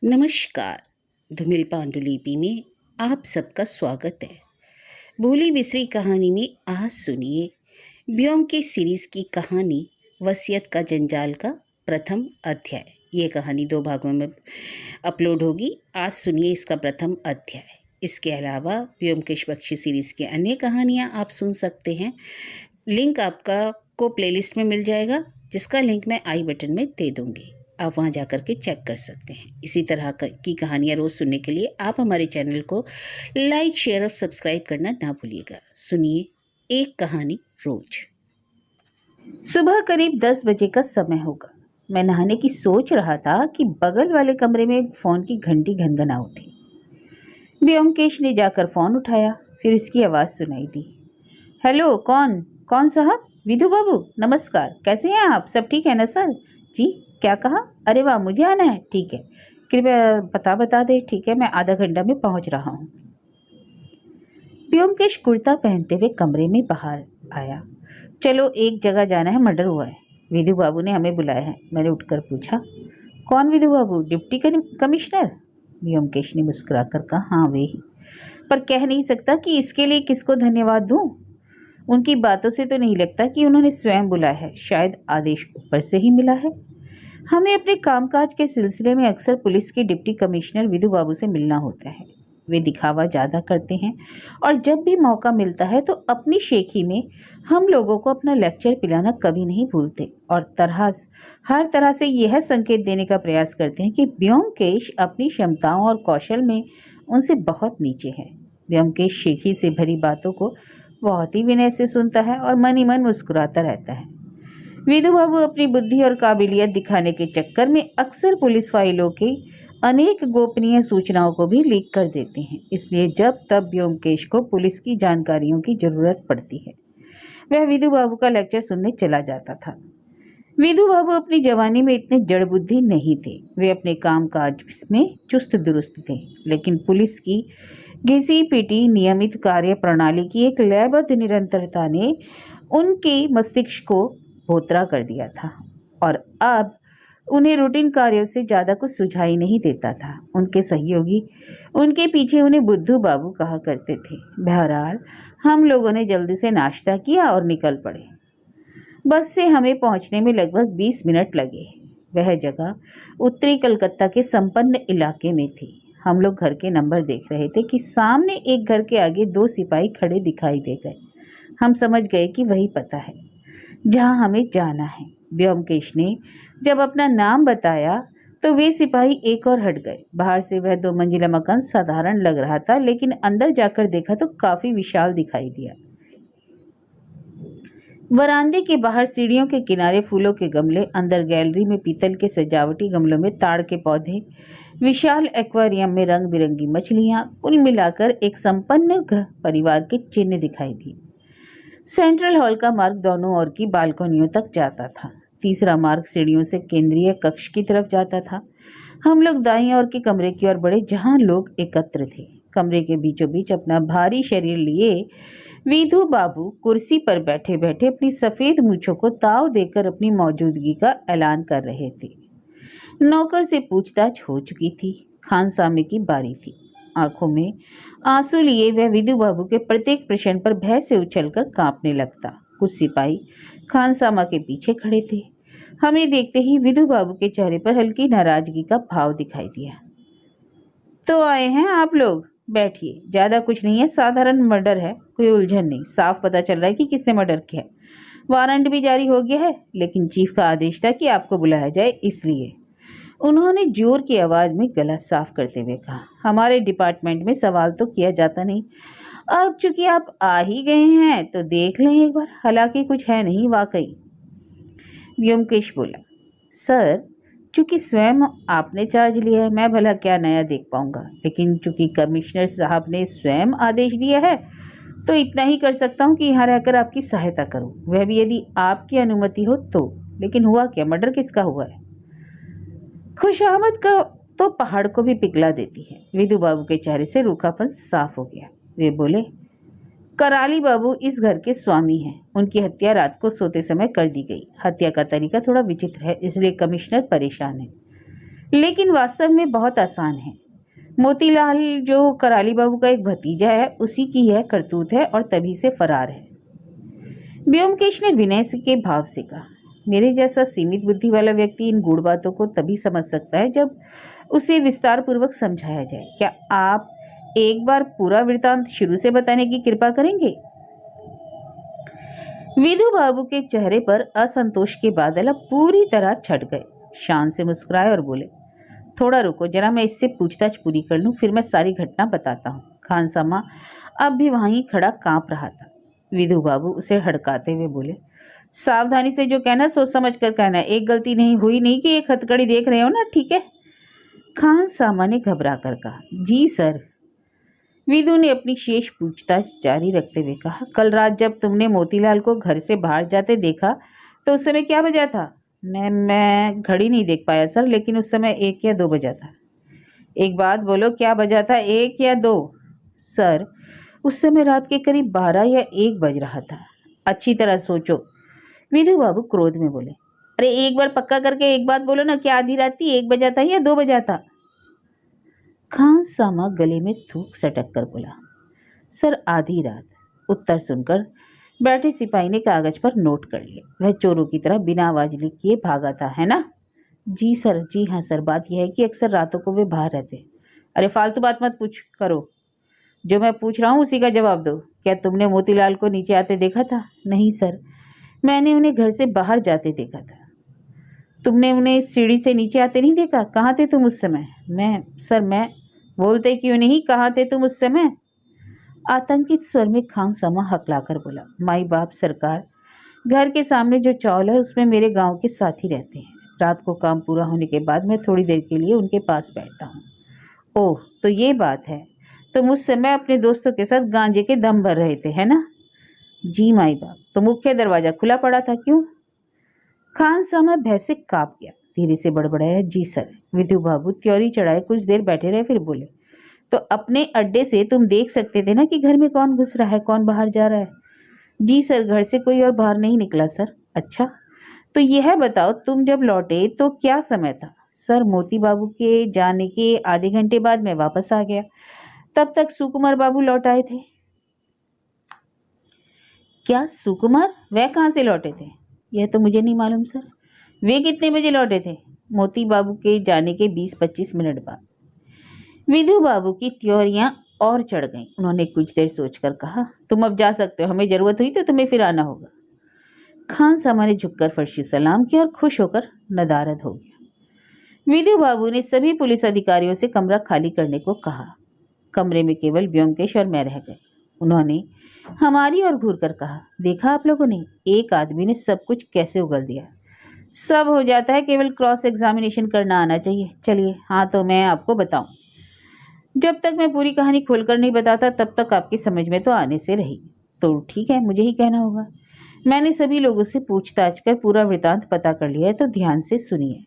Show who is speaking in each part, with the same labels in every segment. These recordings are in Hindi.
Speaker 1: नमस्कार। धूमिल पांडुलिपि में आप सबका स्वागत है। भूली बिसरी कहानी में आज सुनिए ब्योमकेश सीरीज की कहानी वसीयत का जंजाल का प्रथम अध्याय। ये कहानी 2 भागों में अपलोड होगी। आज सुनिए इसका प्रथम अध्याय। इसके अलावा ब्योमकेश बख्शी सीरीज की अन्य कहानियाँ आप सुन सकते हैं। लिंक आपको प्लेलिस्ट में मिल जाएगा, जिसका लिंक मैं आई बटन में दे दूँगी। आप वहां जाकर के चेक कर सकते हैं। इसी तरह की कहानियाँ रोज़ सुनने के लिए आप हमारे चैनल को लाइक, शेयर और सब्सक्राइब करना ना भूलिएगा। सुनिए एक कहानी रोज।
Speaker 2: सुबह करीब 10 बजे का समय होगा। मैं नहाने की सोच रहा था कि बगल वाले कमरे में एक फ़ोन की घंटी घनघना उठी। ब्योमकेश ने जाकर फ़ोन उठाया, फिर उसकी आवाज़ सुनाई दी। हेलो, कौन साहब? विधु बाबू, नमस्कार। कैसे हैं आप? सब ठीक है ना सर? जी, क्या कहा? अरे वाह, मुझे आना है। ठीक है, कृपया पता बता दे। ठीक है, मैं आधा घंटा में पहुंच रहा हूँ। ब्योमकेश कुर्ता पहनते हुए कमरे में बाहर आया। चलो, एक जगह जाना है, मर्डर हुआ है। विधु बाबू ने हमें बुलाया है। मैंने उठकर पूछा, कौन विधु बाबू? Deputy commissioner? ब्योमकेश ने मुस्कुराकर कहा, हाँ वे ही। पर कह नहीं सकता कि इसके लिए किसको धन्यवाद दूं। उनकी बातों से तो नहीं लगता कि उन्होंने स्वयं बुलाया है। शायद आदेश ऊपर से ही मिला है। हमें अपने कामकाज के सिलसिले में अक्सर पुलिस के डिप्टी कमिश्नर विधु बाबू से मिलना होता है। वे दिखावा ज़्यादा करते हैं और जब भी मौका मिलता है तो अपनी शेखी में हम लोगों को अपना लेक्चर पिलाना कभी नहीं भूलते और हर तरह से यह संकेत देने का प्रयास करते हैं कि ब्योमकेश अपनी क्षमताओं और कौशल में उनसे बहुत नीचे है। ब्योमकेश शेखी से भरी बातों को बहुत ही विनय से सुनता है और मन ही मन मुस्कुराता रहता है। विधु बाबू अपनी बुद्धि और काबिलियत दिखाने के चक्कर में अक्सर पुलिस फाइलों की अनेक गोपनीय सूचनाओं को भी लीक कर देते हैं। इसलिए जब तब ब्योमकेश को पुलिस की जानकारियों की जरूरत पड़ती है, वह विधु बाबू का लेक्चर सुनने चला जाता था। विधु बाबू अपनी जवानी में इतने जड़ बुद्धि नहीं थे। वे अपने कामकाज में चुस्त दुरुस्त थे, लेकिन पुलिस की घिसी पिटी नियमित कार्य प्रणाली की एक लयबद्ध निरंतरता ने उनके मस्तिष्क को भोतरा कर दिया था और अब उन्हें रूटीन कार्यों से ज़्यादा कुछ सुझाई नहीं देता था। उनके सहयोगी उनके पीछे उन्हें बुद्धू बाबू कहा करते थे। बहरहाल हम लोगों ने जल्दी से नाश्ता किया और निकल पड़े। बस से हमें पहुंचने में लगभग 20 मिनट लगे। वह जगह उत्तरी कलकत्ता के संपन्न इलाके में थी। हम लोग घर के नंबर देख रहे थे कि सामने एक घर के आगे 2 सिपाही खड़े दिखाई दे गए। हम समझ गए कि वही पता है जहां हमें जाना है। ब्योमकेश ने जब अपना नाम बताया तो वे सिपाही एक और हट गए। बाहर से वह 2 मंजिला मकान साधारण लग रहा था, लेकिन अंदर जाकर देखा तो काफी विशाल दिखाई दिया। वरांदे के बाहर सीढ़ियों के किनारे फूलों के गमले, अंदर गैलरी में पीतल के सजावटी गमलों में ताड़ के पौधे, विशाल एक्वेरियम में रंग बिरंगी मछलियां, कुल मिलाकर एक संपन्न परिवार के चिन्ह दिखाई दिए। सेंट्रल हॉल का मार्ग दोनों ओर की बालकनियों तक जाता था। तीसरा मार्ग सीढ़ियों से केंद्रीय कक्ष की तरफ जाता था। हम लोग दाईं ओर के कमरे की ओर बढ़े, जहां लोग एकत्र थे। कमरे के बीचों बीच अपना भारी शरीर लिए विधु बाबू कुर्सी पर बैठे बैठे अपनी सफेद मूंछों को ताव देकर अपनी मौजूदगी का ऐलान कर रहे थे। नौकर से पूछताछ हो चुकी थी। खानसामे की बारी थी। आंखों में आंसू लिए वह विधु बाबू के प्रत्येक प्रश्न पर भय से उछलकर कांपने लगता। कुछ सिपाही खानसामा के पीछे खड़े थे। हमें देखते ही विधु बाबू के चेहरे पर हल्की नाराजगी का भाव दिखाई दिया। तो आए हैं आप लोग, बैठिए। ज्यादा कुछ नहीं है, साधारण मर्डर है, कोई उलझन नहीं। साफ पता चल रहा है कि किसने मर्डर किया है। वारंट भी जारी हो गया है, लेकिन चीफ का आदेश था कि आपको बुलाया जाए, इसलिए। उन्होंने जोर की आवाज में गला साफ करते हुए कहा, हमारे डिपार्टमेंट में सवाल तो किया जाता नहीं। अब चूंकि आप आ ही गए हैं तो देख लें एक बार, हालांकि कुछ है नहीं वाकई। व्योमकेश बोला, सर चूंकि स्वयं आपने चार्ज लिया है, मैं भला क्या नया देख पाऊंगा, लेकिन चूंकि कमिश्नर साहब ने स्वयं आदेश दिया है तो इतना ही कर सकता हूं कि यहाँ रहकर आपकी सहायता करूं, वह भी यदि आपकी अनुमति हो तो। लेकिन हुआ क्या? मर्डर किसका हुआ है? खुशामद का तो पहाड़ को भी पिघला देती है। विधु बाबू के चेहरे से रूखापन साफ हो गया। वे बोले, कराली बाबू इस घर के स्वामी हैं। उनकी हत्या रात को सोते समय कर दी गई। हत्या का तरीका थोड़ा विचित्र है, इसलिए कमिश्नर परेशान है, लेकिन वास्तव में बहुत आसान है। मोतीलाल जो कराली बाबू का एक भतीजा है, उसी की यह करतूत है और तभी से फरार है। व्योमकेश ने विनय के भाव से कहा, मेरे जैसा सीमित बुद्धि वाला व्यक्ति इन गूढ़ बातों को तभी समझ सकता है जब उसे विस्तार पूर्वक समझाया जाए। क्या आप एक बार पूरा वृत्तांत शुरू से बताने की कृपा करेंगे? विधु बाबू के चेहरे पर असंतोष के बादल अब पूरी तरह छट गए। शान से मुस्कुराए और बोले, थोड़ा रुको, जरा मैं इससे पूछताछ पूरी कर लूं, फिर मैं सारी घटना बताता हूँ। खानसामा अब भी वहीं खड़ा कांप रहा था। विधु बाबू उसे हड़काते हुए बोले, सावधानी से जो कहना सोच समझ कर कहना, एक गलती नहीं हुई नहीं कि एक हथकड़ी देख रहे हो ना, ठीक है? खानसामा ने घबरा कर कहा, जी सर। विधु ने अपनी शेष पूछताछ जारी रखते हुए कहा, कल रात जब तुमने मोतीलाल को घर से बाहर जाते देखा तो उस समय क्या बजा था? मैं घड़ी नहीं देख पाया सर, लेकिन उस समय 1 या 2 बजा था। एक बात बोलो, क्या बजा था, 1 या 2? सर, उस समय रात के करीब 12 या 1 बज रहा था। अच्छी तरह सोचो, विधु बाबू क्रोध में बोले। अरे एक बार पक्का करके एक बात बोलो ना, क्या आधी रात 1 बजा था या 2 बजा था? खानसामा गले में थूक सटक कर बोला, सर आधी रात। उत्तर सुनकर बैठे सिपाही ने कागज पर नोट कर लिया। वह चोरों की तरह बिना आवाज किए भागा था, है ना? जी सर, जी हाँ सर। बात यह है कि अक्सर रातों को वे बाहर रहते। अरे फालतू बात मत पूछ करो, जो मैं पूछ रहा हूँ उसी का जवाब दो। क्या तुमने मोतीलाल को नीचे आते देखा था? नहीं सर, मैंने उन्हें घर से बाहर जाते देखा था। तुमने उन्हें सीढ़ी से नीचे आते नहीं देखा? कहाँ थे तुम उस समय? मैं बोलते क्यों नहीं, कहाँ थे तुम उस समय? आतंकित स्वर में खानसामा हकलाकर बोला, माई बाप सरकार, घर के सामने जो चौल है उसमें मेरे गांव के साथी रहते हैं। रात को काम पूरा होने के बाद मैं थोड़ी देर के लिए उनके पास बैठता हूँ। ओह, तो ये बात है, तुम उस समय अपने दोस्तों के साथ गांजे के दम भर रहे थे, है ना? जी माई बाप। तो मुख्य दरवाजा खुला पड़ा था, क्यों? खानसामा भय से कांप गया, धीरे से बड़बड़ाया, जी सर। विधु बाबू त्योरी चढ़ाए कुछ देर बैठे रहे, फिर बोले, तो अपने अड्डे से तुम देख सकते थे ना कि घर में कौन घुस रहा है, कौन बाहर जा रहा है? जी सर, घर से कोई और बाहर नहीं निकला सर। अच्छा, तो यह बताओ, तुम जब लौटे तो क्या समय था? सर, मोती बाबू के जाने के आधे घंटे बाद मैं वापस आ गया। तब तक सुकुमार बाबू लौट आए थे। क्या सुकुमार? वह कहाँ से लौटे थे? यह तो मुझे नहीं मालूम सर। वे कितने बजे लौटे थे? मोती बाबू के जाने के 20-25 मिनट बाद। विधु बाबू की त्योरियां और चढ़ गईं। उन्होंने कुछ देर सोचकर कहा, तुम अब जा सकते हो, हमें जरूरत हुई तो तुम्हें फिर आना होगा। खानसामा ने झुककर फर्शी सलाम किया और खुश होकर नदारद हो गया। विधु बाबू ने सभी पुलिस अधिकारियों से कमरा खाली करने को कहा। कमरे में केवल व्योमकेश और मैं रह गए। उन्होंने हमारी ओर घूर कर कहा, देखा आप लोगों ने, एक आदमी ने सब कुछ कैसे उगल दिया। सब हो जाता है, केवल क्रॉस एग्जामिनेशन करना आना चाहिए। चलिए, हाँ तो मैं आपको बताऊं, जब तक मैं पूरी कहानी खोलकर नहीं बताता तब तक आपकी समझ में तो आने से रही। तो ठीक है, मुझे ही कहना होगा। मैंने सभी लोगों से पूछताछ कर पूरा वृतांत पता कर लिया है, तो ध्यान से सुनिए।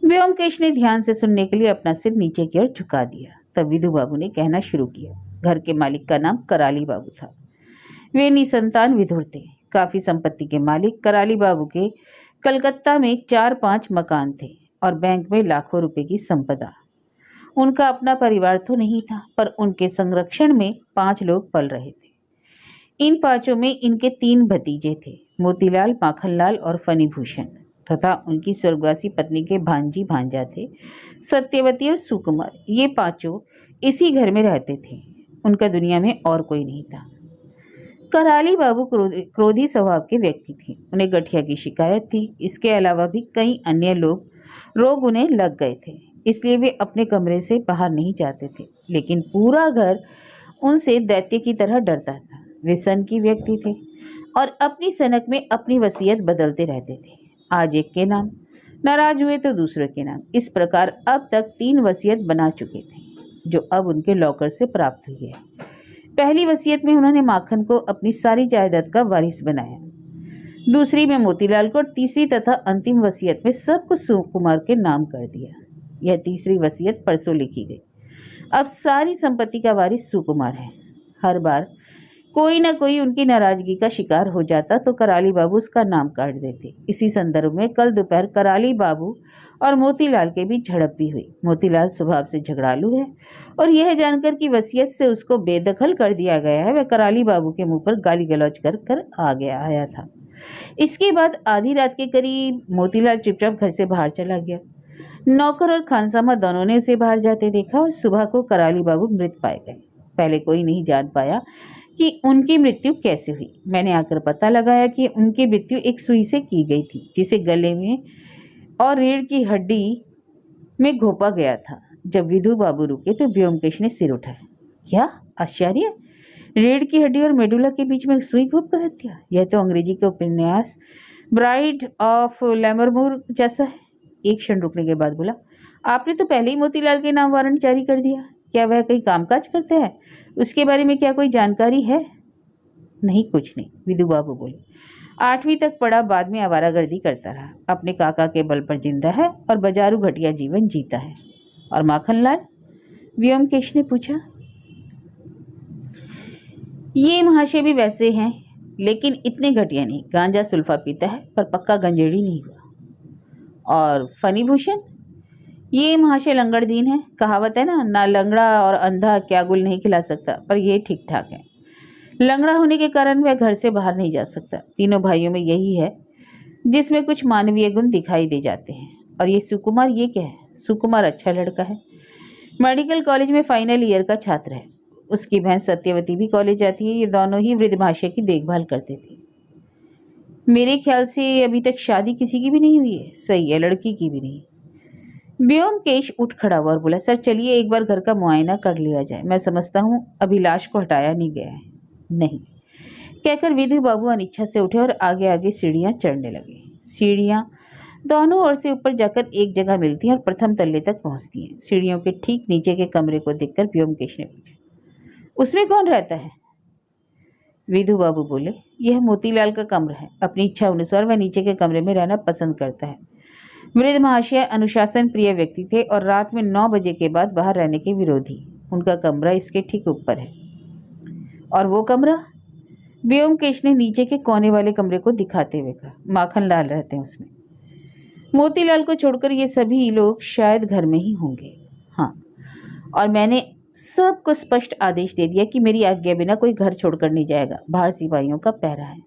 Speaker 2: व्योमकेश ने ध्यान से सुनने के लिए अपना सिर नीचे की ओर झुका दिया। तब विधु बाबू ने कहना शुरू किया। घर के मालिक का नाम कराली बाबू था। वे निसंतान विधुर थे। काफी संपत्ति के मालिक कराली बाबू के कलकत्ता में 4-5 मकान थे और बैंक में लाखों रुपए की संपदा। उनका अपना परिवार तो नहीं था, पर उनके संरक्षण में 5 लोग पल रहे थे। इन 5 में इनके 3 भतीजे थे, मोतीलाल, माखनलाल और फणिभूषण, तथा उनकी स्वर्गवासी पत्नी के भांजी भांजा थे, सत्यवती और सुकुमार। ये 5 इसी घर में रहते थे। उनका दुनिया में और कोई नहीं था। कराली बाबू क्रोधी स्वभाव के व्यक्ति थे। उन्हें गठिया की शिकायत थी। इसके अलावा भी कई अन्य रोग उन्हें लग गए थे, इसलिए वे अपने कमरे से बाहर नहीं जाते थे। लेकिन पूरा घर उनसे दैत्य की तरह डरता था। वे सन की व्यक्ति थे और अपनी सनक में अपनी वसीयत बदलते रहते थे। आज एक के नाम, नाराज हुए तो दूसरे के नाम। इस प्रकार अब तक 3 वसीयत बना चुके थे, जो अब उनके लॉकर से प्राप्त हुई है। पहली वसीयत में उन्होंने माखन को अपनी सारी जायदाद का वारिस बनाया, दूसरी में मोतीलाल को, और तीसरी तथा अंतिम वसीयत में सब कुछ सुकुमार के नाम कर दिया। यह तीसरी वसीयत परसों लिखी गई। अब सारी संपत्ति का वारिस सुकुमार है। हर बार कोई ना कोई उनकी नाराजगी का शिकार हो जाता तो कराली बाबू उसका नाम काट देते। इसी संदर्भ में कल दोपहर कराली बाबू और मोतीलाल के बीच झड़प भी हुई। मोतीलाल स्वभाव से झगड़ालू है और यह जानकर कि वसीयत से उसको बेदखल कर दिया गया है, वह कराली बाबू के मुंह पर गाली गलौज कर कर आया था। इसके बाद आधी रात के करीब मोतीलाल चुपचाप घर से बाहर चला गया। नौकर और खानसामा दोनों ने उसे बाहर जाते देखा और सुबह को कराली बाबू मृत पाए गए। पहले कोई नहीं जान पाया कि उनकी मृत्यु कैसे हुई। मैंने आकर पता लगाया कि उनकी मृत्यु एक सुई से की गई थी, जिसे गले में और रीढ़ की हड्डी में घोंपा गया था। जब विधु बाबू रुके तो ब्योमकेश ने सिर उठाया। क्या आश्चर्य! रीढ़ की हड्डी और मेडुला के बीच में सुई घोंप कर हत्या! यह तो अंग्रेजी के उपन्यास ब्राइड ऑफ लैमरमोर जैसा है। एक क्षण रुकने के बाद बोला, आपने तो पहले ही मोतीलाल के नाम वारंट जारी कर दिया। क्या वह कहीं कामकाज करते हैं? उसके बारे में क्या कोई जानकारी है? नहीं, कुछ नहीं, विधु बाबू बोले। 8वीं तक पढ़ा, बाद में आवारागर्दी करता रहा। अपने काका के बल पर जिंदा है और बाजारू घटिया जीवन जीता है। और माखनलाल? व्योमकेश ने पूछा। ये महाशय भी वैसे हैं, लेकिन इतने घटिया नहीं। गांजा सुल्फा पीता है पर पक्का गंजेड़ी नहीं हुआ। और फणिभूषण? ये महाशय लंगड़दीन है। कहावत है ना लंगड़ा और अंधा क्या गुल नहीं खिला सकता, पर ये ठीक ठाक है। लंगड़ा होने के कारण वह घर से बाहर नहीं जा सकता। तीनों भाइयों में यही है जिसमें कुछ मानवीय गुण दिखाई दे जाते हैं। और ये सुकुमार, ये क्या है? सुकुमार अच्छा लड़का है, मेडिकल कॉलेज में फाइनल ईयर का छात्र है। उसकी बहन सत्यवती भी कॉलेज जाती है। ये दोनों ही वृद्ध महाशय की देखभाल करते थे। मेरे ख्याल से अभी तक शादी किसी की भी नहीं हुई है। सही है, लड़की की भी नहीं। व्योमकेश उठ खड़ा हुआ और बोला, सर चलिए एक बार घर का मुआयना कर लिया जाए। मैं समझता हूँ अभिलाष को हटाया नहीं गया है। नहीं, कहकर विधु बाबू अनिच्छा से उठे और आगे आगे सीढ़ियां चढ़ने लगे। सीढ़ियां दोनों ओर से ऊपर जाकर एक जगह मिलती हैं और प्रथम तल्ले तक पहुंचती हैं। सीढ़ियों के ठीक नीचे के कमरे को देखकर व्योमकेश ने पूछा, उसमें कौन रहता है? विधु बाबू बोले, यह मोतीलाल का कमरा है। अपनी इच्छा अनुसार वह नीचे के कमरे में रहना पसंद करता है। वृद्ध महाशय अनुशासन प्रिय व्यक्ति थे और रात में 9 बजे के बाद बाहर रहने के विरोधी। उनका कमरा इसके ठीक ऊपर है। और वो कमरा? व्योमकेश ने नीचे के कोने वाले कमरे को दिखाते हुए कहा, माखनलाल रहते हैं उसमें। मोतीलाल को छोड़कर ये सभी लोग शायद घर में ही होंगे। हाँ, और मैंने सबको स्पष्ट आदेश दे दिया कि मेरी आज्ञा बिना कोई घर छोड़कर नहीं जाएगा। बाहर सिपाहियों का पहरा है।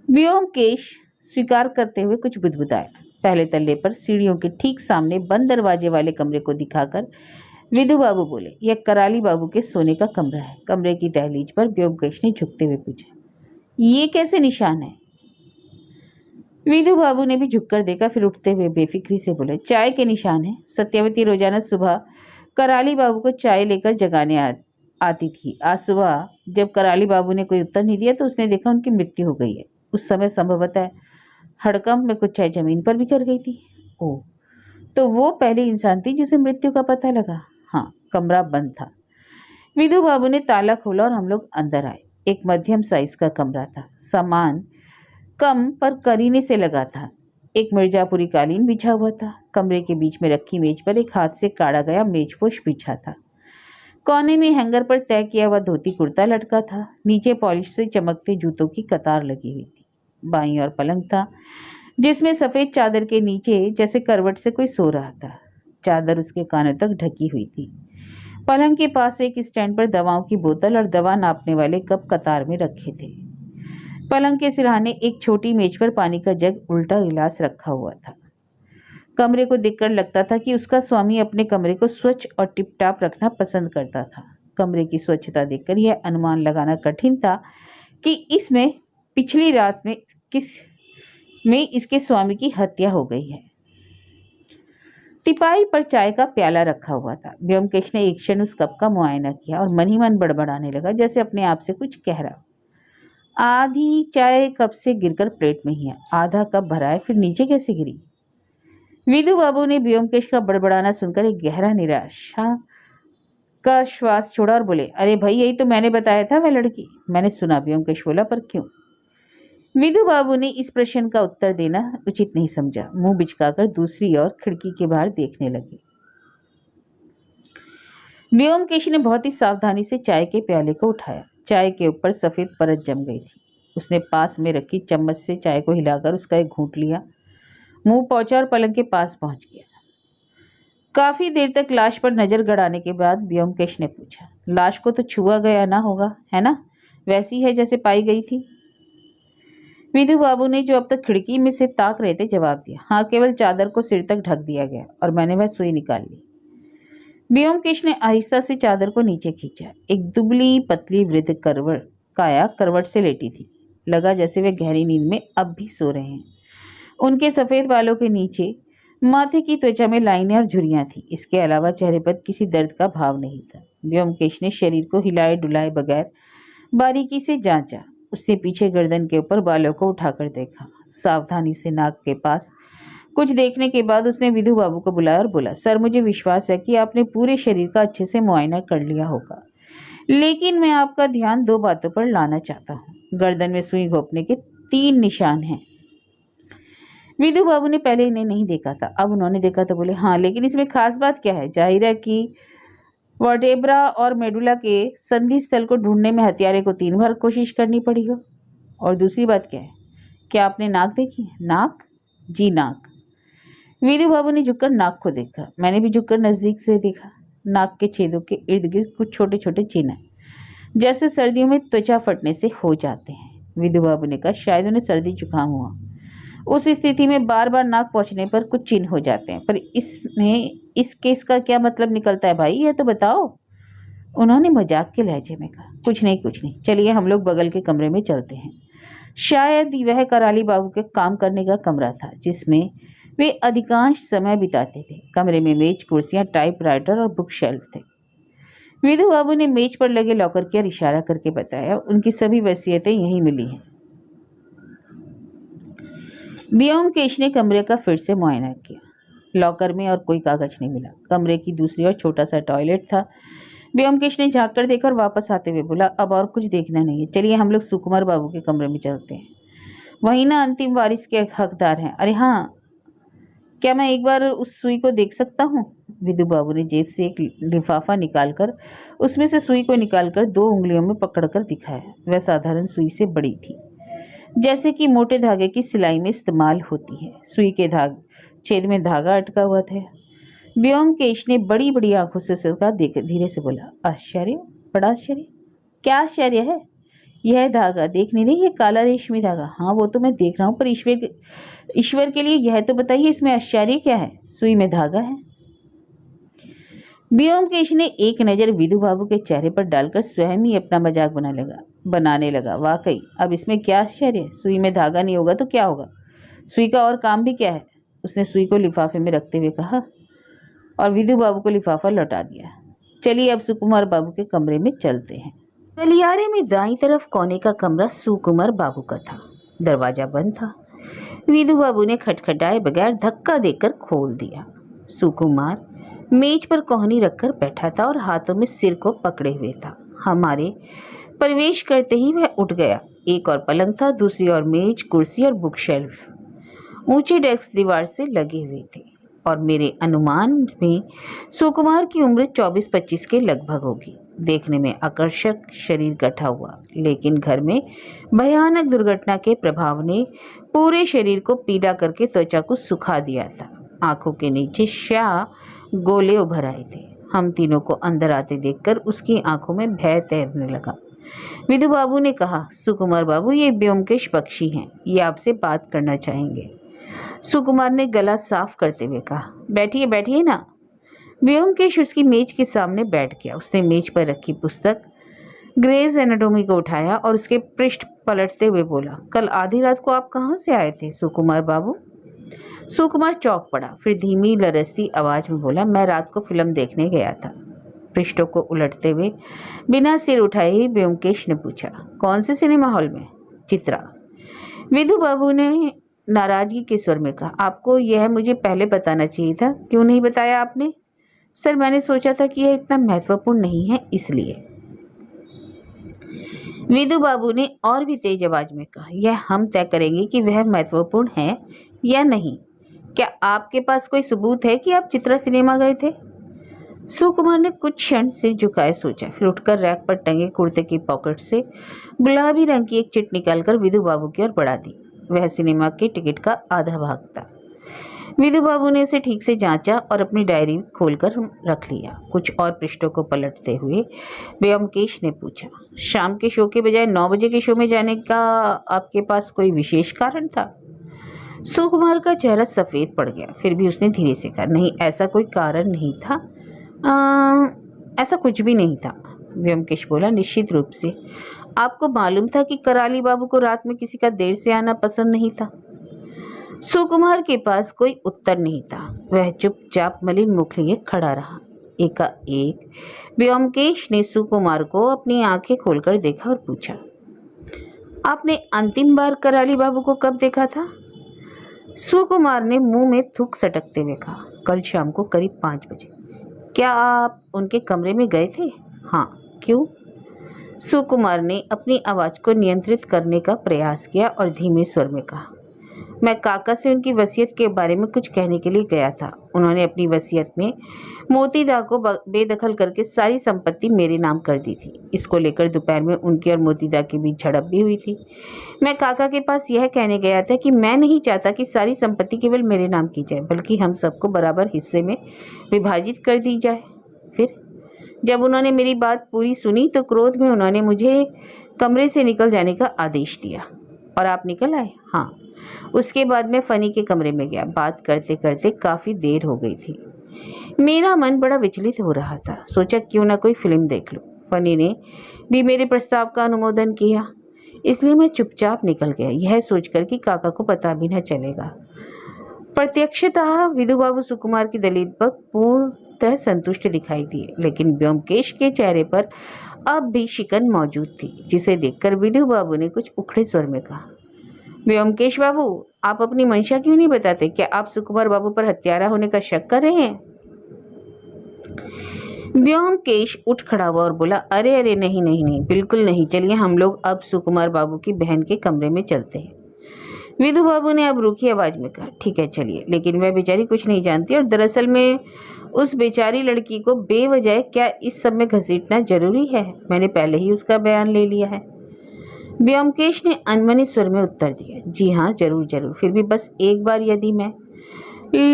Speaker 2: व्योमकेश स्वीकार करते हुए कुछ बुदबुदाया। पहले तल्ले पर सीढ़ियों के ठीक सामने बंद दरवाजे वाले कमरे को दिखाकर विधु बाबू बोले, यह कराली बाबू के सोने का कमरा है। कमरे की दहलीज पर व्योमकेश ने झुकते हुए पूछा, ये कैसे निशान है? विधु बाबू ने भी झुककर देखा, फिर उठते हुए बेफिक्री से बोले, चाय के निशान है। सत्यवती रोजाना सुबह कराली बाबू को चाय लेकर जगाने आती थी। आज सुबह जब कराली बाबू ने कोई उत्तर नहीं दिया तो उसने देखा उनकी मृत्यु हो गई है। उस समय संभवतः हड़कंप में कुछ चाय जमीन पर बिखर गई थी। ओह, तो वो पहली इंसान थी जिसे मृत्यु का पता लगा। हाँ, कमरा बंद था। विधु बाबू ने ताला खोला और हम लोग अंदर आए। एक मध्यम साइज का कमरा था। सामान कम पर करीने से लगा था। एक मिर्जापुरी कालीन बिछा हुआ था। कमरे के बीच में रखी मेज पर एक हाथ से काढ़ा गया मेजपोश बिछा था। कोने में हैंगर पर तय किया हुआ धोती कुर्ता लटका था। नीचे पॉलिश से चमकते जूतों की कतार लगी हुई थी। बाईं ओर पलंग था, जिसमें सफेद चादर के नीचे जैसे करवट से कोई सो रहा था। चादर उसके कानों तक ढकी हुई थी। पलंग के पास एक स्टैंड पर दवाओं की बोतल और दवा नापने वाले कप कतार में रखे थे। पलंग के सिरहाने एक छोटी मेज पर पानी का जग, उल्टा गिलास रखा हुआ था। कमरे को देखकर लगता था कि उसका स्वामी अपने कमरे को स्वच्छ और टिपटाप रखना पसंद करता था। कमरे की स्वच्छता देखकर यह अनुमान लगाना कठिन था कि इसमें पिछली रात में इसके स्वामी की हत्या हो गई है। टिपाई पर चाय का प्याला रखा हुआ था। व्योमकेश ने एक क्षण उस कप का मुआयना किया और मन ही मन बड़बड़ाने लगा, जैसे अपने आप से कुछ कह रहा। आधी चाय कप से गिरकर प्लेट में ही है। आधा कप भरा है, फिर नीचे कैसे गिरी? विधु बाबू ने व्योमकेश का बड़बड़ाना सुनकर एक गहरा निराशा का श्वास छोड़ा और बोले, अरे भाई, यही तो मैंने बताया था, वह लड़की। मैंने सुना, व्योमकेश बोला, पर क्यों? विधु बाबू ने इस प्रश्न का उत्तर देना उचित नहीं समझा। मुंह बिचकाकर दूसरी ओर खिड़की के बाहर देखने लगे। व्योमकेश ने बहुत ही सावधानी से चाय के प्याले को उठाया। चाय के ऊपर सफ़ेद परत जम गई थी। उसने पास में रखी चम्मच से चाय को हिलाकर उसका एक घूंट लिया, मुंह पहुंचा और पलंग के पास पहुंच गया। काफी देर तक लाश पर नजर गड़ाने के बाद व्योमकेश ने पूछा, लाश को तो छुआ गया ना होगा, है ना? वैसी है जैसे पाई गई थी? विधु बाबू ने, जो अब तक खिड़की में से ताक रहे थे, जवाब दिया, हाँ, केवल चादर को सिर तक ढक दिया गया और मैंने वह सुई निकाल ली। व्योमकेश ने आहिस्ता से चादर को नीचे खींचा। एक दुबली पतली वृद्ध काया करवट से लेटी थी। लगा जैसे वे गहरी नींद में अब भी सो रहे हैं। उनके सफेद बालों के नीचे माथे की त्वचा में लाइनें और झुर्रियां थी। इसके अलावा चेहरे पर किसी दर्द का भाव नहीं था। व्योमकेश ने शरीर को हिलाए डुलाए बगैर बारीकी से जांचा। उसने पीछे गर्दन के ऊपर बालों को उठाकर देखा। सावधानी से नाक के पास कुछ देखने के बाद उसने विधु बाबू को बुलाया और बोला, सर, मुझे विश्वास है कि आपने पूरे शरीर का अच्छे से मुआयना कर लिया होगा, लेकिन मैं आपका ध्यान 2 बातों पर लाना चाहता हूँ। गर्दन में सुई घोंपने के 3 निशान हैं। विधु बाबू ने पहले इन्हें नहीं देखा था, अब उन्होंने देखा तो बोले, हाँ, लेकिन इसमें खास बात क्या है? जाहिर है कि वर्टेब्रा और मेडुला के संधि स्थल को ढूंढने में हत्यारे को 3 बार कोशिश करनी पड़ी हो। और दूसरी बात क्या है? क्या आपने नाक देखी? नाक? जी, नाक। विधु बाबू ने झुककर नाक को देखा। मैंने भी झुककर नजदीक से देखा। नाक के छेदों के इर्द गिर्द कुछ छोटे छोटे चिन्ह हैं, जैसे सर्दियों में त्वचा फटने से हो जाते हैं। विधु बाबू ने कहा, शायद उन्हें सर्दी जुकाम हुआ। उस स्थिति में बार बार नाक पहुंचने पर कुछ चिन्ह हो जाते हैं, पर इसमें इस केस का क्या मतलब निकलता है भाई, यह तो बताओ। उन्होंने मजाक के लहजे में कहा, कुछ नहीं, चलिए हम लोग बगल के कमरे में चलते हैं। शायद वह कराली बाबू के काम करने का कमरा था, जिसमें वे अधिकांश समय बिताते थे। कमरे में मेज, कुर्सियां, टाइपराइटर और बुक शेल्फ थे। विधु बाबू ने मेज पर लगे लॉकर की ओर इशारा करके बताया, उनकी सभी वसीयतें यहीं मिली हैं। व्योमकेश ने कमरे का फिर से मुआयना किया। लॉकर में और कोई कागज नहीं मिला। कमरे की दूसरी ओर छोटा सा टॉयलेट था। व्योमकेश ने झाँक कर देखा और वापस आते हुए बोला, अब और कुछ देखना नहीं है, चलिए हम लोग सुकुमार बाबू के कमरे में चलते हैं। वही ना अंतिम वारिस के हकदार हैं। अरे हाँ, क्या मैं एक बार उस सुई को देख सकता हूँ? विधु बाबू ने जेब से एक लिफाफा निकालकर उसमें से सुई को निकालकर 2 उंगलियों में पकड़कर दिखाया। वह साधारण सुई से बड़ी थी, जैसे कि मोटे धागे की सिलाई में इस्तेमाल होती है। सुई के छेद में धागा अटका हुआ था। व्योमकेश ने बड़ी बड़ी आंखों से उसका धीरे से बोला, आश्चर्य, बड़ा आश्चर्य। क्या आश्चर्य है? यह धागा देख नहीं रही, ये काला रेशमी धागा? हाँ, वो तो मैं देख रहा हूँ, पर ईश्वर के लिए यह तो बताइए, इसमें आश्चर्य क्या है? सुई में धागा है। व्योमकेश ने एक नज़र विधु बाबू के चेहरे पर डालकर स्वयं ही अपना मजाक बनाने लगा। वाकई, अब इसमें क्या आश्चर्य है? सुई में धागा नहीं होगा तो क्या होगा? सुई का और काम भी क्या है? उसने सुई को लिफाफे में रखते हुए कहा और विधु बाबू को लिफाफा लौटा दिया। चलिए अब सुकुमार बाबू के कमरे में चलते हैं। गलियारे में दाईं तरफ कोने का कमरा सुकुमार बाबू का था। दरवाजा बंद था। विधु बाबू ने खटखटाए बगैर धक्का देकर खोल दिया। सुकुमार मेज पर कोहनी रखकर बैठा था और हाथों में सिर को पकड़े हुए था। हमारे प्रवेश करते ही वह उठ गया। एक और पलंग था, दूसरी ओर मेज, कुर्सी और बुक शेल्फ। ऊंचे डेस्क दीवार से लगे हुए थे और मेरे अनुमान में सुकुमार की उम्र 24-25 के लगभग होगी। देखने में आकर्षक, शरीर गठा हुआ, लेकिन घर में भयानक दुर्घटना के प्रभाव ने पूरे शरीर को पीला करके त्वचा को सुखा दिया था। आंखों के नीचे स्याह गोले उभर आए थे। हम तीनों को अंदर आते देखकर उसकी आंखों में भय तैरने लगा। विधु बाबू ने कहा, सुकुमार बाबू, ये व्योमकेश बख्शी हैं, ये आपसे बात करना चाहेंगे। सुकुमार ने गला साफ करते हुए कहा, बैठिए बैठिए ना। व्योमकेश उसकी मेज के सामने बैठ गया। उसने मेज पर रखी पुस्तक ग्रेज एनाटॉमी को उठाया और उसके पृष्ठ पलटते हुए बोला, कल आधी रात को आप कहाँ से आए थे सुकुमार बाबू? सुकुमार चौंक पड़ा, फिर धीमी लरसती आवाज में बोला, मैं रात को फिल्म देखने गया था। पृष्ठों को उलटते हुए बिना सिर उठाए ही व्योमकेश ने पूछा, कौन से सिनेमा हॉल में? चित्रा। विधु बाबू ने नाराजगी के स्वर में कहा, आपको यह मुझे पहले बताना चाहिए था। क्यों नहीं बताया आपने? सर, मैंने सोचा था कि यह इतना महत्वपूर्ण नहीं है, इसलिए। विधु बाबू ने और भी तेज आवाज में कहा, यह हम तय करेंगे कि वह महत्वपूर्ण है या नहीं। क्या आपके पास कोई सबूत है कि आप चित्रा सिनेमा गए थे? सुकुमार ने कुछ क्षण सिर झुकाए सोचा, फिर उठकर रैक पर टंगे कुर्ते की पॉकेट से गुलाबी रंग की एक चिट निकालकर विधु बाबू की ओर बढ़ा दी। वह सिनेमा के टिकट का आधा भाग था। विधु बाबू ने उसे ठीक से जांचा और अपनी डायरी खोलकर रख लिया। कुछ और पृष्ठों को पलटते हुए व्योमकेश ने पूछा, शाम के शो के बजाय 9 बजे के शो में जाने का आपके पास कोई विशेष कारण था? सुकुमार का चेहरा सफेद पड़ गया। फिर भी उसने धीरे से कहा, नहीं, ऐसा कोई कारण नहीं था। ऐसा कुछ भी नहीं था। व्योमकेश बोला, निश्चित रूप से आपको मालूम था कि कराली बाबू को रात में किसी का देर से आना पसंद नहीं था। सुकुमार के पास कोई उत्तर नहीं था। वह चुपचाप मलिन मुख लिए खड़ा रहा। एकाएक व्योमकेश ने सुकुमार को अपनी आंखें खोलकर देखा और पूछा, आपने अंतिम बार कराली बाबू को कब देखा था? सुकुमार ने मुंह में थूक सटकते हुए कहा, कल शाम को करीब 5 बजे। क्या आप उनके कमरे में गए थे? हाँ। क्यों? सुकुमार ने अपनी आवाज को नियंत्रित करने का प्रयास किया और धीमे स्वर में कहा, मैं काका से उनकी वसीयत के बारे में कुछ कहने के लिए गया था। उन्होंने अपनी वसीयत में मोतीदा को बेदखल करके सारी संपत्ति मेरे नाम कर दी थी। इसको लेकर दोपहर में उनकी और मोतीदा के बीच झड़प भी हुई थी। मैं काका के पास यह कहने गया था कि मैं नहीं चाहता कि सारी संपत्ति केवल मेरे नाम की जाए, बल्कि हम सबको बराबर हिस्से में विभाजित कर दी जाए। फिर जब उन्होंने मेरी बात पूरी सुनी तो क्रोध में उन्होंने मुझे कमरे से निकल जाने का आदेश दिया। और आप निकल आए? हाँ। उसके बाद मैं फनी के कमरे में गया। बात करते करते काफ़ी देर हो गई थी। मेरा मन बड़ा विचलित हो रहा था। सोचा क्यों ना कोई फिल्म देख लूं। फनी ने भी मेरे प्रस्ताव का अनुमोदन किया, इसलिए मैं चुपचाप निकल गया, यह सोचकर कि काका को पता भी न चलेगा। प्रत्यक्षतः विधु बाबू सुकुमार की दलील पर पूर्णतः संतुष्ट दिखाई दिए, लेकिन व्योमकेश के चेहरे पर अब भी शिकन मौजूद थी, जिसे देखकर विधु बाबू ने कुछ उखड़े स्वर में कहा, व्योमकेश बाबू, आप अपनी मंशा क्यों नहीं बताते? क्या आप सुकुमार बाबू पर हत्यारा होने का शक कर रहे हैं? व्योमकेश उठ खड़ा हुआ और बोला, अरे अरे, नहीं नहीं नहीं, बिल्कुल नहीं। चलिए हम लोग अब सुकुमार बाबू की बहन के कमरे में चलते हैं। विधु बाबू ने अब रूखी आवाज में कहा, ठीक है चलिए, लेकिन वह बेचारी कुछ नहीं जानती और दरअसल में उस बेचारी लड़की को बेवजह क्या इस सब में घसीटना जरूरी है? मैंने पहले ही उसका बयान ले लिया है। व्योमकेश ने अनमने स्वर में उत्तर दिया, जी हाँ, जरूर जरूर, फिर भी बस एक बार यदि मैं।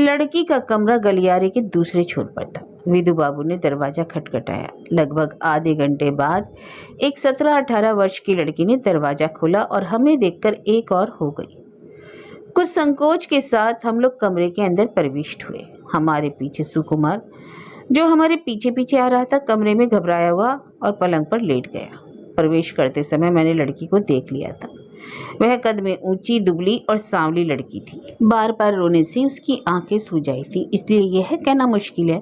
Speaker 2: लड़की का कमरा गलियारे के दूसरे छोर पर था। विधु बाबू ने दरवाजा खटखटाया। लगभग आधे घंटे बाद एक 17-18 वर्ष की लड़की ने दरवाजा खोला और हमें देखकर एक और हो गई। कुछ संकोच के साथ हम लोग कमरे के अंदर प्रविष्ट हुए। हमारे पीछे सुकुमार, जो हमारे पीछे पीछे आ रहा था, कमरे में घबराया हुआ और पलंग पर लेट गया। प्रवेश करते समय मैंने लड़की को देख लिया था। वह कद में ऊंची, दुबली और सांवली लड़की थी। बार बार रोने से उसकी आंखें सूज आई थी, इसलिए यह कहना मुश्किल है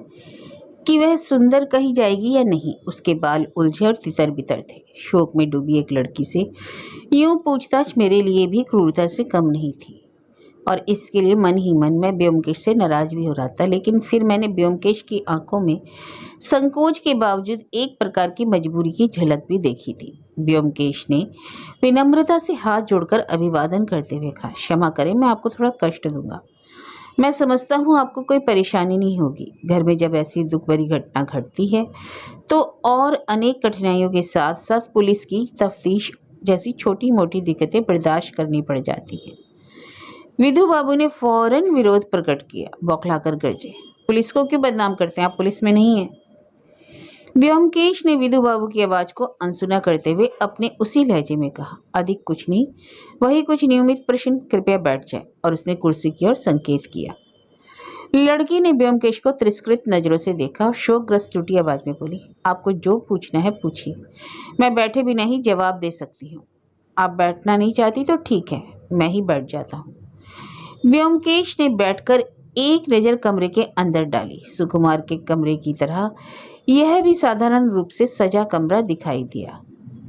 Speaker 2: कि वह सुंदर कही जाएगी या नहीं। उसके बाल उलझे और तितर बितर थे। शोक में डूबी एक लड़की से यूं पूछताछ मेरे लिए भी क्रूरता से कम नहीं थी, और इसके लिए मन ही मन मैं व्योमकेश से नाराज भी हो रहा था। लेकिन फिर मैंने व्योमकेश की आंखों में संकोच के बावजूद एक प्रकार की मजबूरी की झलक भी देखी थी। व्योमकेश ने विनम्रता से हाथ जोड़कर अभिवादन करते हुए कहा, क्षमा करें, मैं आपको थोड़ा कष्ट दूंगा। मैं समझता हूँ आपको कोई परेशानी नहीं होगी। घर में जब ऐसी दुख भरी घटना घटती है तो और अनेक कठिनाइयों के साथ साथ पुलिस की तफ्तीश जैसी छोटी मोटी दिक्कतें बर्दाश्त करनी पड़ जाती है। विधु बाबू ने फौरन विरोध प्रकट किया, बौखलाकर गरजे, पुलिस को क्यों बदनाम करते हैं? आप पुलिस में नहीं है। व्योमकेश ने विधु बाबू की आवाज को अनसुना करते हुए अपने उसी लहजे में कहा, अधिक कुछ नहीं, वही कुछ नियमित प्रश्न, कृपया बैठ जाए। और उसने कुर्सी की ओर संकेत किया। लड़की ने व्योमकेश को तिरस्कृत नजरों से देखा और शोकग्रस्त टूटी आवाज में बोली, आपको जो पूछना है पूछिए, मैं बैठे बिना ही जवाब दे सकती हूँ। आप बैठना नहीं चाहती तो ठीक है, मैं ही बैठ जाता हूँ। व्योमकेश ने बैठकर एक नजर कमरे के अंदर डाली। सुकुमार के कमरे की तरह यह भी साधारण रूप से सजा कमरा दिखाई दिया।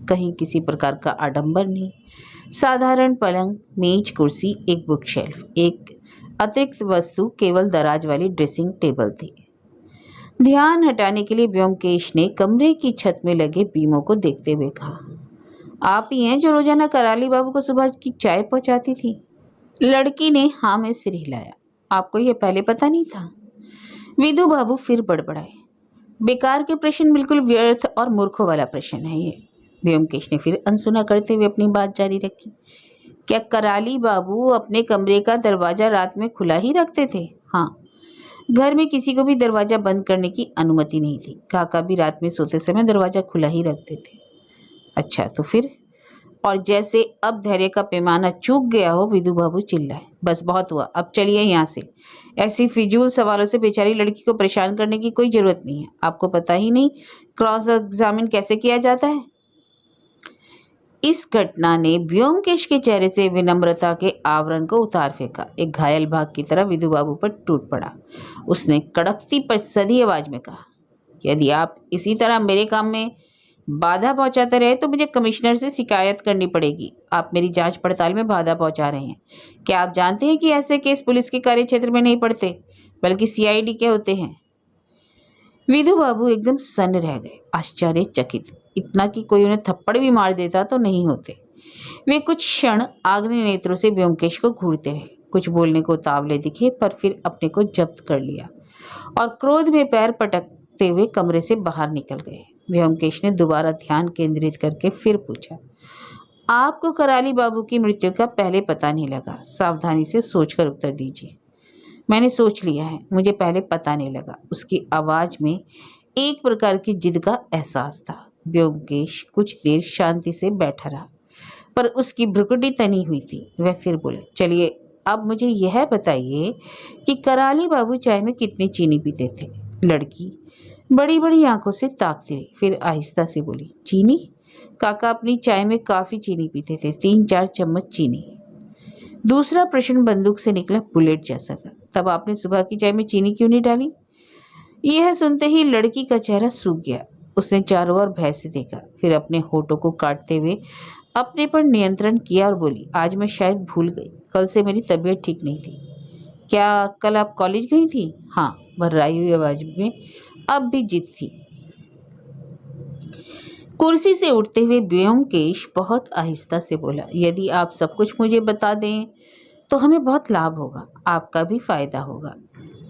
Speaker 2: कहीं किसी प्रकार का आडंबर नहीं। साधारण पलंग, मेज, कुर्सी, एक बुक शेल्फ, एक अतिरिक्त वस्तु केवल दराज वाली ड्रेसिंग टेबल थी। ध्यान हटाने के लिए व्योमकेश ने कमरे की छत में लगे बीमों को देखते हुए कहा, आप ही हैं जो रोजाना कराली बाबू को सुबह की चाय पहुंचाती थी? लड़की ने हाँ में सिर हिलाया। आपको यह पहले पता नहीं था? विधु बाबू फिर बड़बड़ाए, बेकार के प्रश्न, बिल्कुल व्यर्थ और मूर्खों वाला प्रश्न है ये। व्योमकेश ने फिर अनसुना करते हुए अपनी बात जारी रखी। क्या कराली बाबू अपने कमरे का दरवाजा रात में खुला ही रखते थे? हाँ, घर में किसी को भी दरवाजा बंद करने की अनुमति नहीं थी। काका भी रात में सोते समय दरवाजा खुला ही रखते थे। अच्छा, तो फिर? और जैसे अब धैर्य का पैमाना चूक गया हो, विधु बाबू चिल्लाए। बस बहुत हुआ, अब चलिए यहाँ से। ऐसी फिजूल सवालों से बेचारी लड़की को परेशान करने की कोई जरूरत नहीं है। आपको पता ही नहीं क्रॉस एग्जामिन कैसे किया जाता है? इस घटना ने व्योमकेश के चेहरे से विनम्रता के आवरण को उतार फेंका। एक घायल बाघ की तरह विधु बाबू पर टूट पड़ा। उसने कड़कती पर सधी आवाज में कहा, यदि आप इसी तरह मेरे काम में बाधा पहुंचाते रहे तो मुझे कमिश्नर से शिकायत करनी पड़ेगी। आप मेरी जांच पड़ताल में बाधा पहुंचा रहे हैं। क्या आप जानते हैं कि ऐसे केस पुलिस के कार्य क्षेत्र में नहीं पड़ते, बल्कि सीआईडी के होते हैं? विधु बाबू एकदम सन्न रह गए, आश्चर्यचकित। इतना कि कोई उन्हें थप्पड़ भी मार देता तो नहीं होते। वे कुछ क्षण आग्नेय नेत्रों से व्योमकेश को घूरते रहे। कुछ बोलने को उतावले दिखे, पर फिर अपने को जब्त कर लिया और क्रोध में पैर पटकते हुए कमरे से बाहर निकल गए। व्योमकेश ने दोबारा ध्यान केंद्रित करके फिर पूछा, आपको कराली बाबू की मृत्यु का पहले पता नहीं लगा? सावधानी से सोचकर उत्तर दीजिए। मैंने सोच लिया है, मुझे पहले पता नहीं लगा। उसकी आवाज में एक प्रकार की जिद का एहसास था। व्योमकेश कुछ देर शांति से बैठा रहा, पर उसकी भ्रुकुटी तनी हुई थी। वह फिर बोले, चलिए अब मुझे यह बताइए कि कराली बाबू चाय में कितनी चीनी पीते थे? लड़की बड़ी बड़ी आंखों से ताकती रही, फिर आहिस्ता से बोली, चीनी? काका अपनी चाय में काफी चीनी पीते थे, 3-4 चम्मच चीनी। दूसरा प्रश्न बंदूक से निकला बुलेट जैसा था। तब आपने सुबह की चाय में चीनी क्यों नहीं डाली? यह सुनते ही लड़की का चेहरा सूख गया। उसने चारों ओर भय से देखा, फिर अपने होठों को काटते हुए अपने पर नियंत्रण किया और बोली, आज मैं शायद भूल गई, कल से मेरी तबीयत ठीक नहीं थी। क्या कल आप कॉलेज गई थी? हाँ, भर्राई हुई आवाज में अब भी जिद थी। कुर्सी से उठते हुए व्योमकेश बहुत आहिस्ता से बोला, यदि आप सब कुछ मुझे बता दें तो हमें बहुत लाभ होगा, आपका भी फायदा होगा।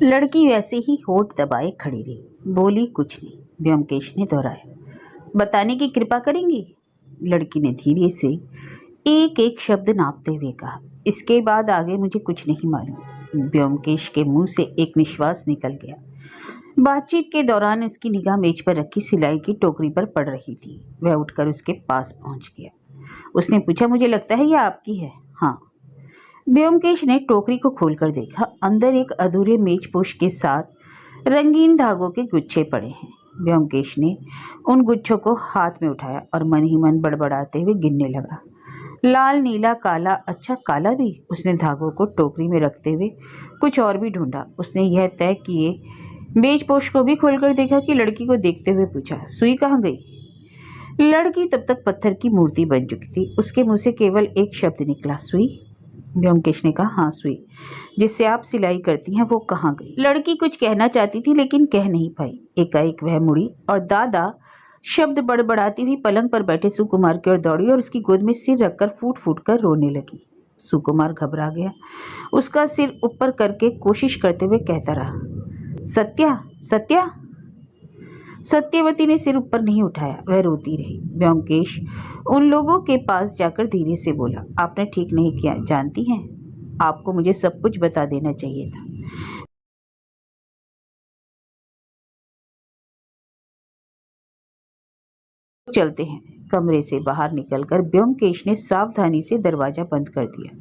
Speaker 2: लड़की वैसे ही होठ दबाए खड़ी रही, बोली कुछ नहीं। व्योमकेश ने दोहराया, बताने की कृपा करेंगी? लड़की ने धीरे से एक एक शब्द नापते हुए कहा, इसके बाद आगे मुझे कुछ नहीं मालूम। व्योमकेश के मुंह से एक निश्वास निकल गया। बातचीत के दौरान उसकी निगाह मेज पर रखी सिलाई की टोकरी पर पड़ रही थी। वह उठकर उसके पास पहुंच गया। उसने पूछा, मुझे लगता है यह आपकी है? हाँ। व्योमकेश ने टोकरी को खोलकर देखा। अंदर एक अधूरे मेजपोश के साथ रंगीन धागों के गुच्छे पड़े हैं। व्योमकेश ने उन गुच्छों को हाथ में उठाया और मन ही मन बड़बड़ाते हुए गिनने लगा। लाल, नीला, काला, अच्छा काला भी। उसने धागों को टोकरी में रखते हुए कुछ और भी ढूंढा। उसने यह तय किए मेजपोश को भी खोलकर देखा कि लड़की को देखते हुए पूछा, सुई कहाँ गई? लड़की तब तक पत्थर की मूर्ति बन चुकी थी। उसके मुंह से केवल एक शब्द निकला, सुई। व्योमकेश ने कहा, हाँ सुई, जिससे आप सिलाई करती हैं, वो कहाँ गई? लड़की कुछ कहना चाहती थी लेकिन कह नहीं पाई। एकाएक वह मुड़ी और दादा शब्द बड़बड़ाती हुई पलंग पर बैठे सुकुमार की ओर दौड़ी और उसकी गोद में सिर रखकर फूट फूट कर रोने लगी। सुकुमार घबरा गया। उसका सिर ऊपर करके कोशिश करते हुए कहता रहा, सत्या, सत्या। सत्यवती ने सिर ऊपर नहीं उठाया, वह रोती रही। व्योमकेश उन लोगों के पास जाकर धीरे से बोला, आपने ठीक नहीं किया, जानती हैं, आपको मुझे सब कुछ बता देना चाहिए था। चलते हैं। कमरे से बाहर निकलकर व्योमकेश ने सावधानी से दरवाजा बंद कर दिया।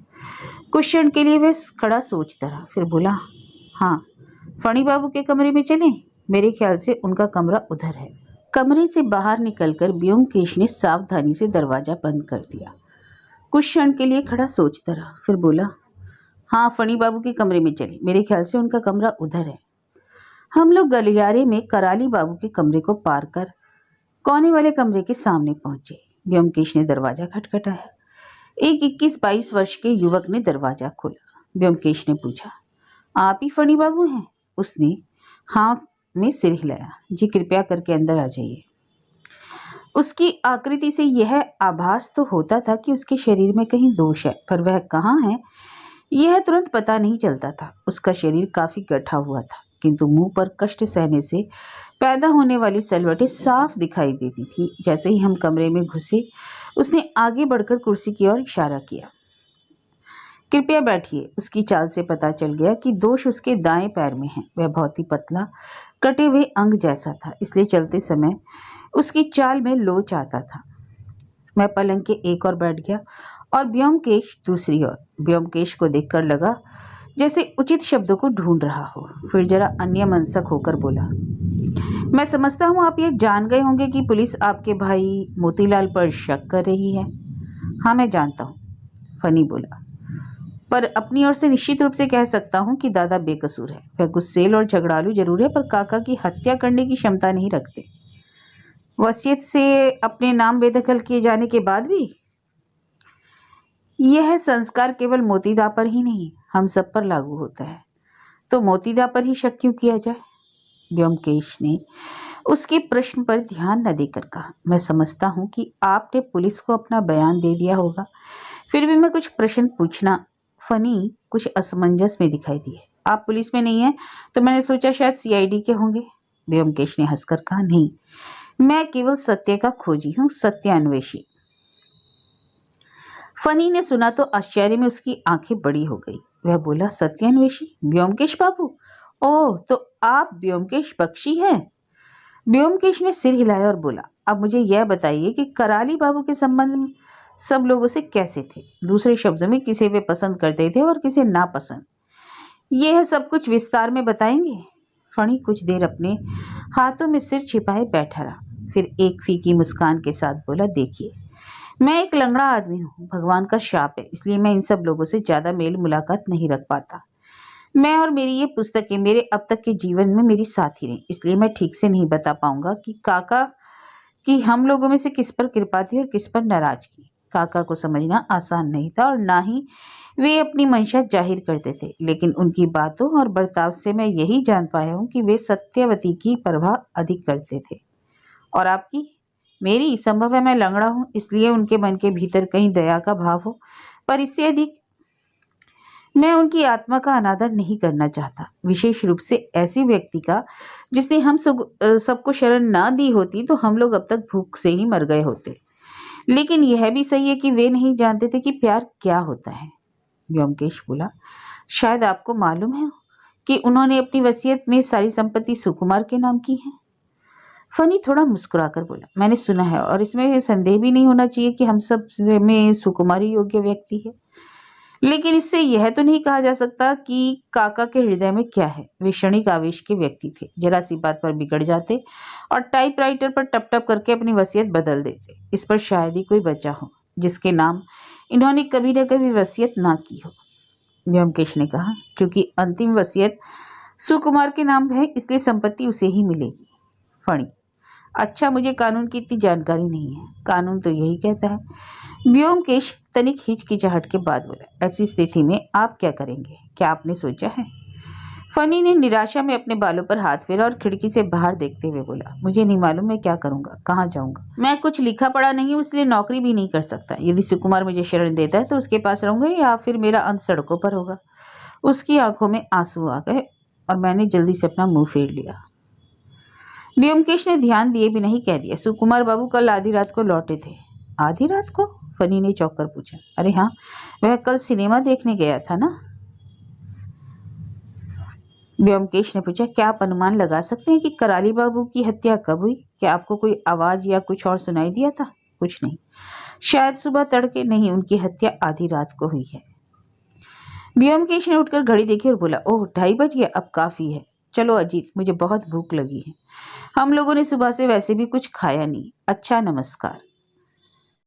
Speaker 2: कुछ क्षण के लिए वह खड़ा सोचता रहा, फिर बोला, हाँ, फणी बाबू के कमरे में चलें? मेरे ख्याल से उनका कमरा उधर है। कमरे से बाहर निकलकर व्योमकेश ने सावधानी से दरवाजा बंद कर दिया। कुछ क्षण के लिए खड़ा सोचता रहा, फिर बोला, हाँ, फणी बाबू के कमरे में चलें, मेरे ख्याल से उनका कमरा उधर है। हम लोग गलियारे में कराली बाबू के कमरे को पार कर कोने वाले कमरे के सामने पहुंचे। व्योमकेश ने दरवाजा खटखटाया। एक 21-22 वर्ष के युवक ने दरवाजा खोला। व्योमकेश ने पूछा, आप ही फणी बाबू हैं? उसने हाँ में सिर हिलाया। जी कृपया करके अंदर आ जाइए। उसकी आकृति से यह आभास तो होता था कि उसके शरीर में कहीं दोष है, पर वह कहाँ है यह तुरंत पता नहीं चलता था। उसका शरीर काफी गठा हुआ था, किंतु मुंह पर कष्ट सहने से पैदा होने वाली सलवटें साफ दिखाई देती थी। जैसे ही हम कमरे में घुसे, उसने आगे बढ़कर कुर्सी की ओर इशारा किया। कृपया बैठिए। उसकी चाल से पता चल गया कि दोष उसके दाएं पैर में है। वह बहुत ही पतला, कटे हुए अंग जैसा था, इसलिए चलते समय उसकी चाल में लोच आता था। मैं पलंग के एक ओर बैठ गया और व्योमकेश दूसरी ओर। व्योमकेश को देखकर लगा जैसे उचित शब्दों को ढूंढ रहा हो। फिर जरा अन्यमनस्क होकर बोला, मैं समझता हूँ आप ये जान गए होंगे कि पुलिस आपके भाई मोतीलाल पर शक कर रही है। हाँ, मैं जानता हूँ, फनी बोला, पर अपनी ओर से निश्चित रूप से कह सकता हूँ कि दादा बेकसूर है। वह गुस्सेल और झगड़ालू जरूर है, पर काका की हत्या करने की क्षमता नहीं रखते। वसीयत से अपने नाम बेदखल किए जाने के बाद भी। यह संस्कार केवल मोतीदा पर ही नहीं, हम सब पर लागू होता है। तो मोतीदा पर ही शक क्यों किया जाए? व्योमकेश ने उसके प्रश्न पर ध्यान न देकर कहा, मैं समझता हूँ कि आपने पुलिस को अपना बयान दे दिया होगा, फिर भी मैं कुछ प्रश्न पूछना। फनी कुछ असमंजस में दिखाई दिए। आप पुलिस में नहीं हैं, तो मैंने सोचा शायद सीआईडी के होंगे। व्योमकेश ने हंसकर कहा, नहीं, मैं केवल सत्य का खोजी हूँ, सत्य अन्वेषी। फनी ने सुना तो आश्चर्य में उसकी आंखें बड़ी हो गई। वह बोला, सत्य अन्वेषी? व्योमकेश बाबू? ओह, तो आप व्योमकेश बख्शी हैं? व्योमकेश ने सिर हिलाया और बोला, अब मुझे यह बताइए कि कराली बाबू के संबंध में सब लोगों से कैसे थे? दूसरे शब्दों में, किसे वे पसंद करते थे और किसे नापसंद? यह सब कुछ विस्तार में बताएंगे? फणी कुछ देर अपने हाथों में सिर छिपाए बैठा रहा, फिर एक फीकी मुस्कान के साथ बोला, देखिए, मैं एक लंगड़ा आदमी हूँ, भगवान का शाप है, इसलिए मैं इन सब लोगों से ज्यादा मेल मुलाकात नहीं रख पाता। मैं और मेरी ये पुस्तकें मेरे अब तक के जीवन में मेरी साथी रही, इसलिए मैं ठीक से नहीं बता पाऊंगा कि काका की हम लोगों में से किस पर कृपा थी और किस पर नाराजगी। काका को समझना आसान नहीं था और ना ही वे अपनी मंशा जाहिर करते थे, लेकिन उनकी बातों और बर्ताव से मैं यही जान पाया हूँ कि वे सत्यवती की परवाह अधिक करते थे। और आपकी? मेरी? संभव है मैं लंगड़ा हूँ, इसलिए उनके मन के भीतर कहीं दया का भाव हो, पर इससे अधिक मैं उनकी आत्मा का अनादर नहीं करना चाहता, विशेष रूप से ऐसी व्यक्ति का जिसने हम सबको शरण ना दी होती तो हम लोग अब तक भूख से ही मर गए होते। लेकिन यह भी सही है कि वे नहीं जानते थे कि प्यार क्या होता है। व्योमकेश बोला, शायद आपको मालूम है कि उन्होंने अपनी वसीयत में सारी संपत्ति सुकुमार के नाम की है। फनी थोड़ा मुस्कुराकर बोला, मैंने सुना है, और इसमें संदेह भी नहीं होना चाहिए कि हम सब में सुकुमारी योग्य व्यक्ति है। लेकिन इससे यह तो नहीं कहा जा सकता कि काका के हृदय में क्या है। वे क्षणिक आवेश के व्यक्ति थे, जरा सी बात पर बिगड़ जाते और टाइपराइटर पर टप टप करके अपनी वसीयत बदल देते। इस पर शायद ही कोई बचा हो जिसके नाम इन्होंने कभी न कभी वसीयत ना की हो। व्योमकेश ने कहा, क्योंकि अंतिम वसीयत सुकुमार के नाम है, इसलिए संपत्ति उसे ही मिलेगी। फणी, अच्छा, मुझे कानून की इतनी जानकारी नहीं है। कानून तो यही कहता है। व्योमकेश तनिक हिचकिचाहट के बाद बोला, ऐसी स्थिति में आप क्या करेंगे? क्या आपने सोचा है? फनी ने निराशा में अपने बालों पर हाथ फेरा और खिड़की से बाहर देखते हुए बोला, मुझे नहीं मालूम मैं क्या करूंगा, कहाँ जाऊंगा। मैं कुछ लिखा पढ़ा नहीं हूँ, इसलिए नौकरी भी नहीं कर सकता। यदि सुकुमार मुझे शरण देता है तो उसके पास रहूंगा, या फिर मेरा अंत सड़कों पर होगा। उसकी आंखों में आंसू आ गए और मैंने जल्दी से अपना मुंह फेर लिया। व्योमकेश ने ध्यान दिए बिना ही कह दिया, सुकुमार बाबू कल आधी रात को लौटे थे। आधी रात को? फनी ने चौंक कर पूछा। अरे हाँ, वह कल सिनेमा देखने गया था ना? व्योमकेश ने पूछा, क्या आप अनुमान लगा सकते हैं कि कराली बाबू की हत्या कब हुई? क्या आपको कोई आवाज या कुछ और सुनाई दिया था? कुछ नहीं। शायद सुबह तड़के? नहीं, उनकी हत्या आधी रात को हुई है। व्योमकेश ने उठकर घड़ी देखी और बोला, ओह, 2:30 बज गया, अब काफी है। चलो अजीत, मुझे बहुत भूख लगी है। हम लोगों ने सुबह से वैसे भी कुछ खाया नहीं। अच्छा, नमस्कार।